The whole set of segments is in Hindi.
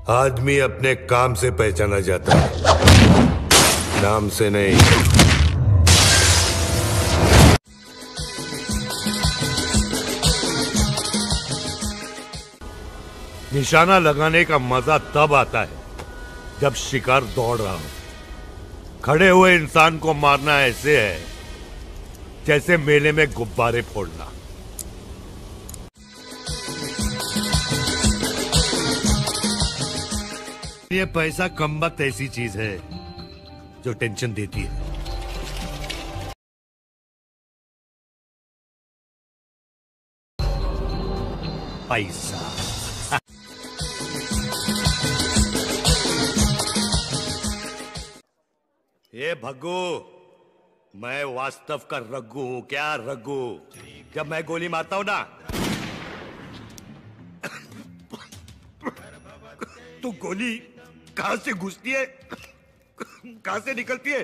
आदमी अपने काम से पहचाना जाता है, नाम से नहीं। निशाना लगाने का मजा तब आता है जब शिकार दौड़ रहा हो। खड़े हुए इंसान को मारना ऐसे है जैसे मेले में गुब्बारे फोड़ना। ये पैसा कमबख्त ऐसी चीज है जो टेंशन देती है। पैसा ये भग्गू, मैं वास्तव का रग्गू हूं। क्या रग्गू? जब मैं गोली मारता हूं ना तो गोली कहां से घुसती है कहां से निकलती है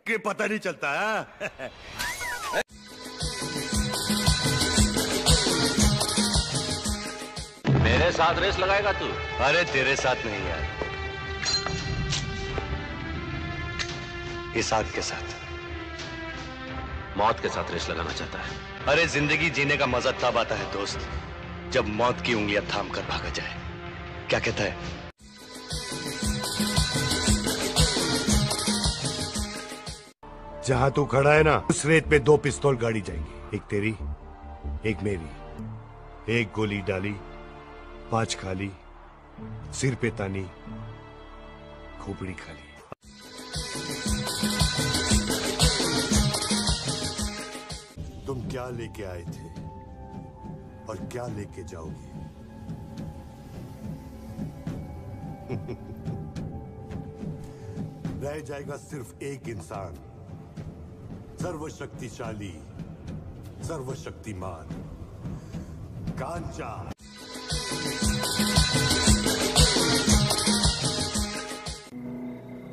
कि पता नहीं चलता है। मेरे साथ रेस लगाएगा तू? अरे तेरे साथ नहीं यार, इस आग के साथ, मौत के साथ रेस लगाना चाहता है। अरे जिंदगी जीने का मजा तब आता है दोस्त जब मौत की उंगलियां थाम कर भागा जाए। क्या कहता है? जहां तू खड़ा है ना, उस रेत पे 2 पिस्तौल गाड़ी जाएंगी, एक तेरी एक मेरी। एक गोली डाली, 5 खाली, सिर पे तानी, खोपड़ी खाली। तुम क्या लेके आए थे और क्या लेके जाओगे? रह जाएगा सिर्फ एक इंसान, सर्वशक्तिशाली, सर्वशक्तिमान, कांचा।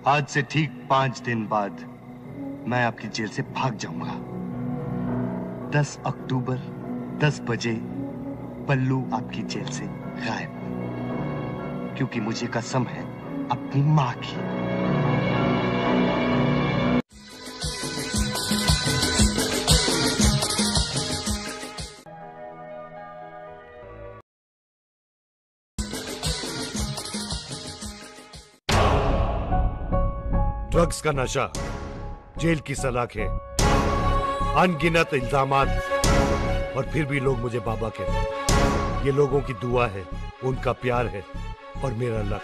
आज से ठीक 5 दिन बाद मैं आपकी जेल से भाग जाऊंगा। 10 अक्टूबर 10 बजे पल्लू आपकी जेल से गायब, क्योंकि मुझे कसम है अपनी मां की। ड्रग्स का नशा, जेल की सलाखें, अनगिनत इल्जामात, और फिर भी लोग मुझे बाबा कहते हैं। ये लोगों की दुआ है, उनका प्यार है और मेरा लक।